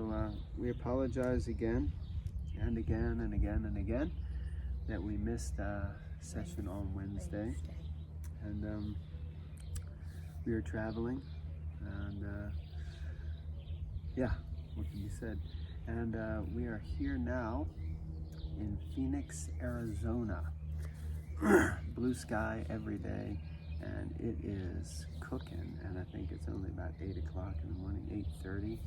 So we apologize again and again and again and again that we missed a session on Wednesday. And we are traveling, and yeah, what can be said? And we are here now in Phoenix, Arizona. Blue sky every day, and it is cooking, and I think it's only about 8 o'clock in the morning, 8:30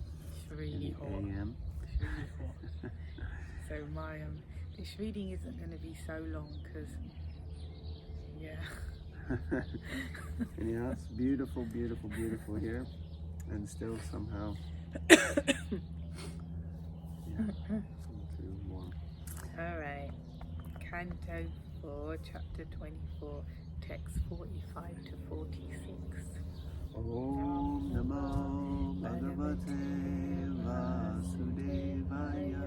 in the a.m. It's really hot. So my this reading isn't going to be so long because, yeah. Anyhow, it's beautiful, beautiful, beautiful here, and still somehow, too warm. All right, Canto 4, Chapter 24, Text 45 to 46. Om Namo Bhagavate Vasudevaya.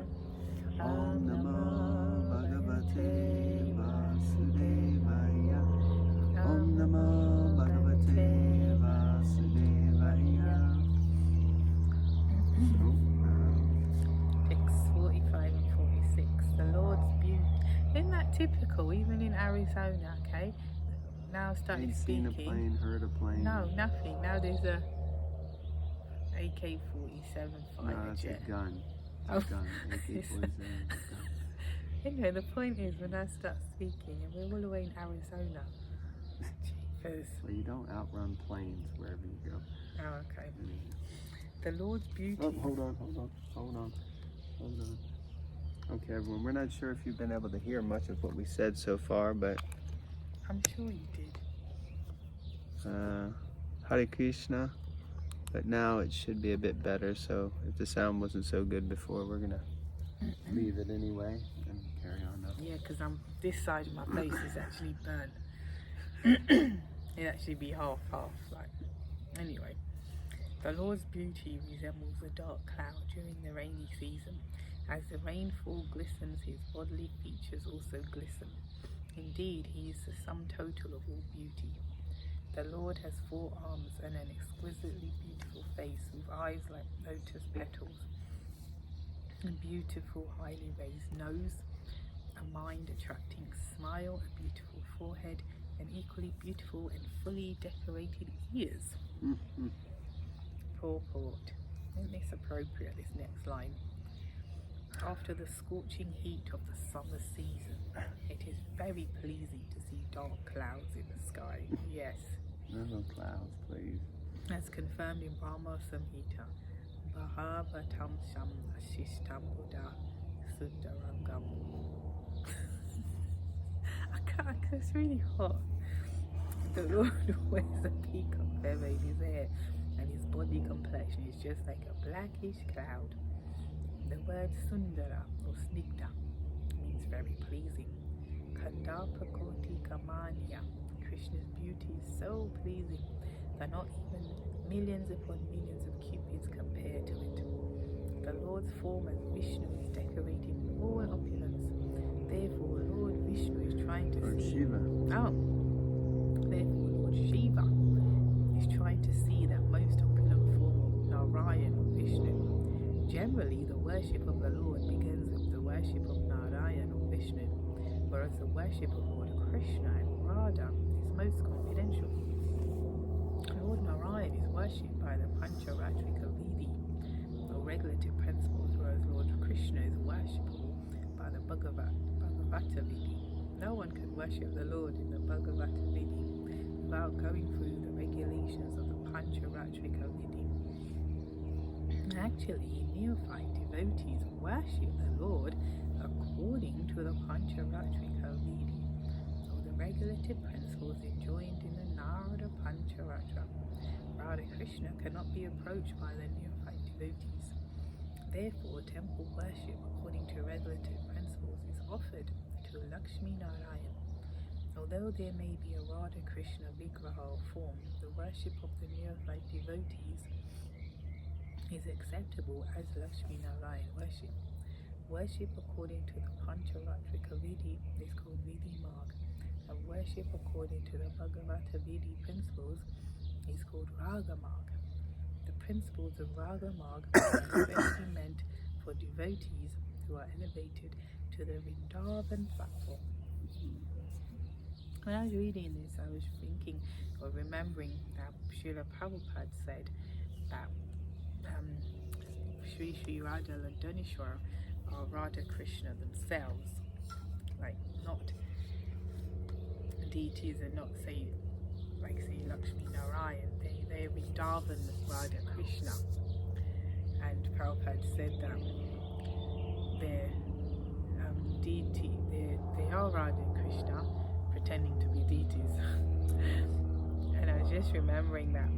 Om Namo Bhagavate Vasudevaya. Om Namo Bhagavate Vasudevaya. Text 45 and 46. The Lord's beauty. Isn't that typical, even in Arizona, okay? Now started speaking. Ain't seen a plane, heard a plane. No, nothing. Now there's a AK-47 fighter No, it's jet. a gun. It's Oh. a gun. AK-47 gun. Anyway, the point is when I start speaking, and we're all the way in Arizona. Jeepers. Well, you don't outrun planes wherever you go. Oh, okay. The Lord's beauty. Oh, hold on. Okay, everyone, we're not sure if you've been able to hear much of what we said so far, but I'm sure you did. Hare Krishna, but now it should be a bit better, so if the sound wasn't so good before, we're gonna leave it anyway and carry on now. Yeah, because this side of my face is actually burnt. It'd actually be half, like. Anyway, the Lord's beauty resembles a dark cloud during the rainy season. As the rainfall glistens, his bodily features also glisten. Indeed, he is the sum total of all beauty. The Lord has 4 arms and an exquisitely beautiful face with eyes like lotus petals, a beautiful highly raised nose, a mind-attracting smile, a beautiful forehead, and equally beautiful and fully decorated ears. Purport. Isn't this appropriate, this next line? After the scorching heat of the summer season, it is very pleasing to see dark clouds in the sky. Yes. No clouds, please. As confirmed in Brahma Samhita, Bhagavatam Shishtam Buddha Sundarangam. I can't, it's really hot. The Lord wears a peacock feather in his hair, and his body complexion is just like a blackish cloud. The word Sundara or Snigdha means very pleasing. Kandapakoti Kamanya. Krishna's beauty is so pleasing that not even millions upon millions of cupids compare to it. The Lord's form as Vishnu is decorated in all opulence. Therefore, Lord Vishnu is trying to see. Shiva. Oh. Therefore, Lord Shiva is trying to see that most opulent form of Narayan or Vishnu. Generally, the worship of the Lord begins with the worship of Narayan or Vishnu, whereas the worship of Lord Krishna and Radha is most confidential. Lord Narayan is worshipped by the Pancharatrika Vidi, or regulative principles, whereas Lord Krishna is worshipable by the Bhagavata Vidi. No one can worship the Lord in the Bhagavata Vidi without going through the regulations of the Pancharatrika Vidi. Actually, neophyte devotees worship the Lord according to the Pancharatrika Vidi, or the regulative principles enjoined in the Narada Pancharatra. Radha Krishna cannot be approached by the neophyte devotees. Therefore, temple worship according to regulative principles is offered to Lakshmi Narayan. Although there may be a Radha Krishna Vigraha form, the worship of the neophyte devotees is acceptable as Lakshmi Narayan worship. Worship according to the Pancharatrika Vidi is called Vidi Marg, and worship according to the Bhagavata Vidi principles is called Raga Marg. The principles of Raga Marg are especially meant devotees who are elevated to the Vrindavan platform. When I was reading this, I was thinking or remembering that Srila Prabhupada said that Sri Radha Ladhanishwar are Radha Krishna themselves, like not deities and not say Lakshmi Narayan, they're Vrindavan Radha Krishna. And Prabhupada said that they're deity, they are Radha Krishna pretending to be deities. And I was just remembering that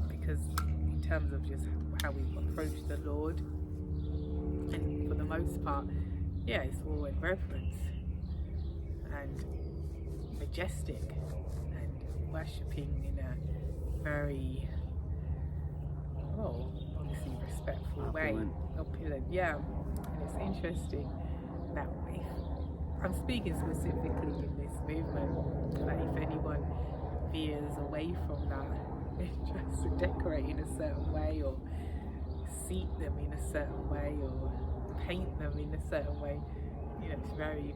because in terms of just how we approach the Lord, and for the most part, yeah, it's all in reverence and majestic and worshipping in a very, obviously respectful way, opulent, yeah. And it's interesting that if I'm speaking specifically in this movement, that if anyone veers away from that, tries to decorate in a certain way or seat them in a certain way or paint them in a certain way, it's very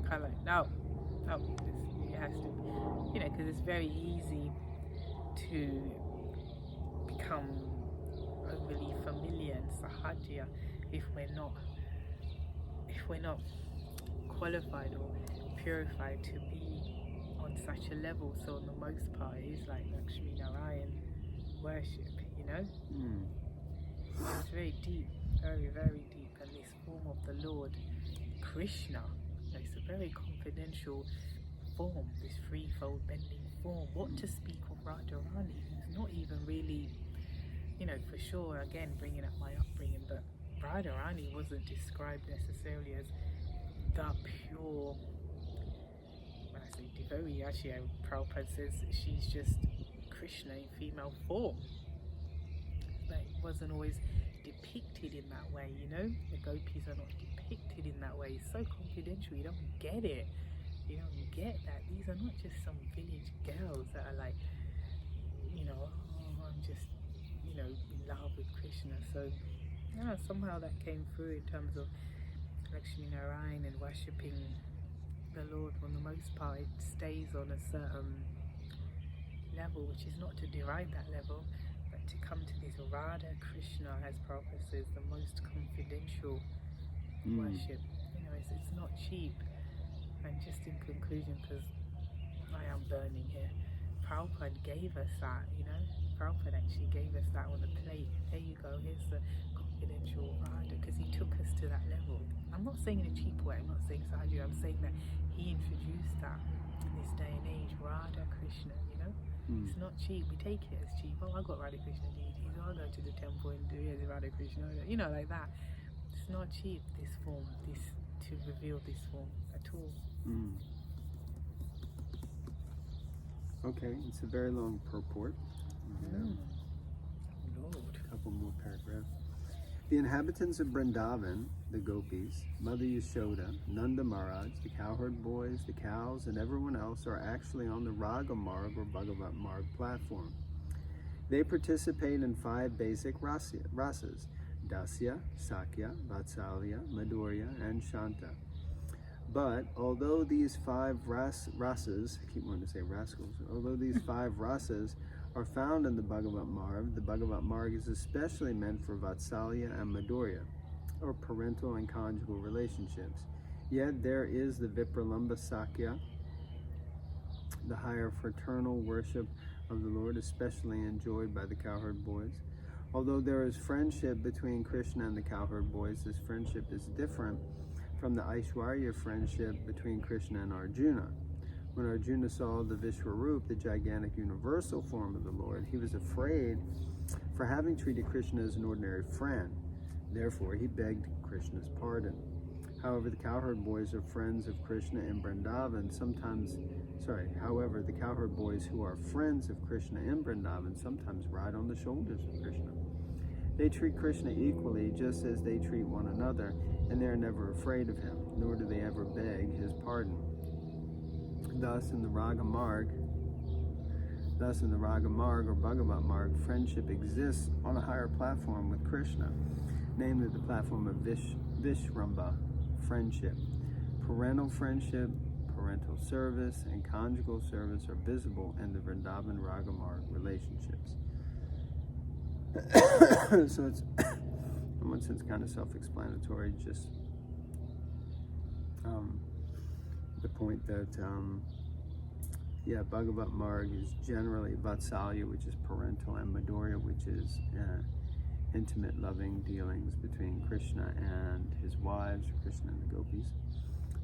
kind of like, no, it has to, because it's very easy to become overly familiar and sahajya if we're not qualified or purified to be on such a level. So on the most part, it is like Lakshmi Narayan worship, It's very deep, very, very deep. And this form of the Lord Krishna, it's a very confidential form, this threefold bending form. What to speak of Radharani, who's not even really, for sure, again, bringing up my upbringing, but Radharani wasn't described necessarily as the pure, when I say devotee, actually Prabhupada says she's just Krishna in female form. But it wasn't always depicted in that way, The gopis are not depicted in that way. It's so confidential, you don't get it. You don't get that. These are not just some village girls that are like, I'm just, in love with Krishna. So, yeah, somehow that came through in terms of Lakshmi Narayan and worshipping the Lord. For the most part, it stays on a certain level, which is not to deride that level, but to come to this Radha Krishna, as Prabhupada says, the most confidential worship. It's not cheap. And just in conclusion, because I am burning here, Prabhupada gave us that, Prabhupada actually gave us that on a plate. There you go, here's the confidential Radha, because he took us to that level. I'm not saying in a cheap way, I'm not saying Sadhu, I'm saying that he introduced that in this day and age, Radha Krishna, It's not cheap, we take it as cheap. Oh, I got Radha Krishna deities, I'll go to the temple and do here's Radha Krishna, like that. It's not cheap, this form, to reveal this form at all. Okay, it's a very long purport. Lord. A couple more paragraphs. The inhabitants of Vrindavan, the gopis, Mother Yashoda, Nanda Maharaj, the cowherd boys, the cows, and everyone else are actually on the Raga Marg or Bhagavat Marg platform. They participate in 5 basic rasas, Dasya, Sakya, Vatsalya, Madhurya, and Shanta. But although these 5 rasas, I keep wanting to say rascals, although these 5 rasas are found in the Bhagavat Marg is especially meant for Vatsalya and Madhurya, or parental and conjugal relationships. Yet there is the Vipralambha Sakya, the higher fraternal worship of the Lord, especially enjoyed by the cowherd boys. Although there is friendship between Krishna and the cowherd boys, this friendship is different from the Aishwarya friendship between Krishna and Arjuna. When Arjuna saw the Vishwarup, the gigantic universal form of the Lord, he was afraid for having treated Krishna as an ordinary friend. Therefore, he begged Krishna's pardon. However, the cowherd boys are friends of Krishna in Vrindavan however, the cowherd boys who are friends of Krishna in Vrindavan sometimes ride on the shoulders of Krishna. They treat Krishna equally, just as they treat one another, and they are never afraid of him, nor do they ever beg his pardon. Thus, in the Raga Marg or Bhagavat Marg, friendship exists on a higher platform with Krishna. namely the platform of Vishramba, friendship. Parental friendship, parental service, and conjugal service are visible in the Vrindavan Ragamarg relationships. So it's, in one sense, kind of self-explanatory, just the point that, Bhagavat Marg is generally Vatsalya, which is parental, and Madhurya, which is intimate, loving dealings between Krishna and his wives, Krishna and the gopis.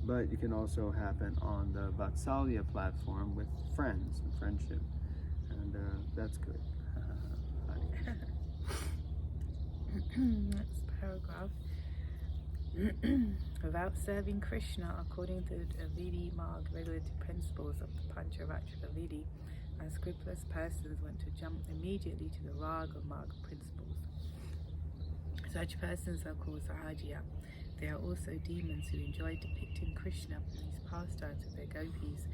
But it can also happen on the Vatsalya platform with friends and friendship, and that's good. Next paragraph. Without serving Krishna according to the Vidi Marg regulated principles of the Pancharattrika Vidi, unscrupulous persons want to jump immediately to the Raga Marg principles. Such persons are called Sahajya. They are also demons who enjoy depicting Krishna and his pastimes with their gopis,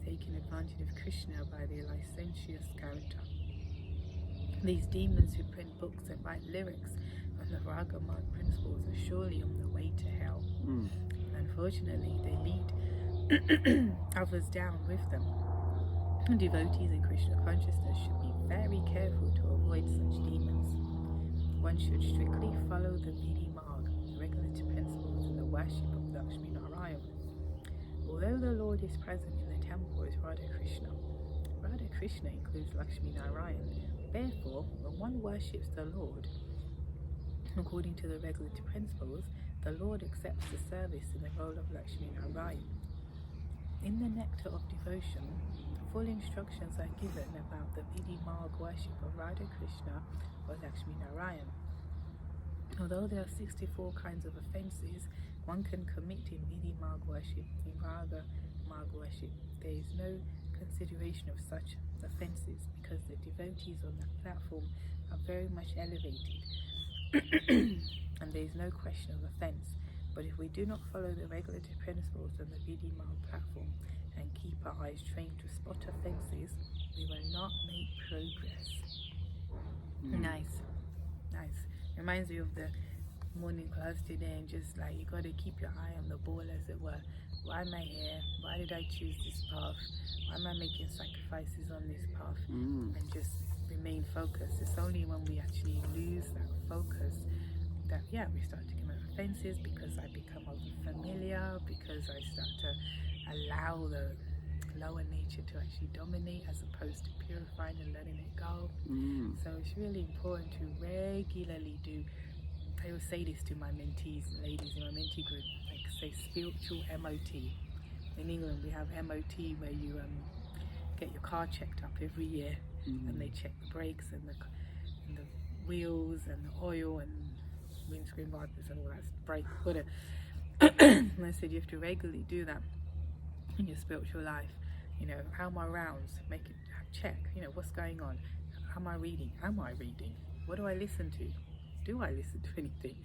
taking advantage of Krishna by their licentious character. These demons who print books and write lyrics on the Raga Marg principles are surely on the way to hell. Unfortunately, they lead others down with them. Devotees in Krishna consciousness should be very careful to avoid such demons. One should strictly follow the Vidi Marg, the regulative principles, and the worship of Lakshmi Narayan. Although the Lord is present in the temple as Radha Krishna includes Lakshmi Narayan. Therefore, when one worships the Lord according to the regulative principles, the Lord accepts the service in the role of Lakshmi Narayan. In the nectar of devotion, full instructions are given about the Vidi Marg worship of Radha Krishna or Lakshmi Narayan. Although there are 64 kinds of offences one can commit in Vidi Marg worship, in Raga Marg worship, there is no consideration of such offences because the devotees on the platform are very much elevated and there is no question of offence. But if we do not follow the regulative principles on the Vidi Marg platform and keep our eyes trained to spot offences, we will not make progress. Nice. Reminds me of the morning class today, and just like you got to keep your eye on the ball, as it were. Why am I here? Why did I choose this path? Why am I making sacrifices on this path? And just remain focused. It's only when we actually lose that focus that we start to commit offenses, because I become familiar, because I start to allow the lower nature to actually dominate as opposed to purifying and letting it go. So it's really important to regularly do. I will say this to my mentees, ladies in my mentee group, like say spiritual MOT. In England we have MOT where you get your car checked up every year, and they check the brakes and the wheels and the oil and windscreen wipers and all that brake, whatever. And I said you have to regularly do that in your spiritual life. How are my rounds? Make it check. What's going on? How am I reading? What do I listen to? Do I listen to anything?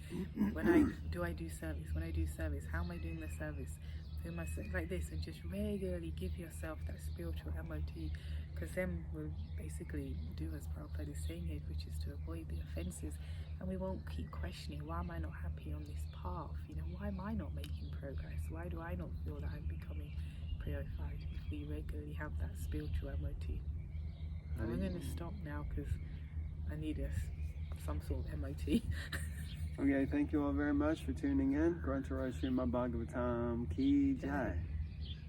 Do I do service? When I do service, how am I doing the service? Who am I like this? And just regularly give yourself that spiritual MOT, because then we'll basically do as Prabhupada is saying here, which is to avoid the offences, and we won't keep questioning, why am I not happy on this path? Why am I not making progress? Why do I not feel that I'm becoming purified? If we regularly have that spiritual MOT. I'm going to stop now because I need some sort of MOT. Okay, thank you all very much for tuning in. Srimad Bhagavatam Ki Jai.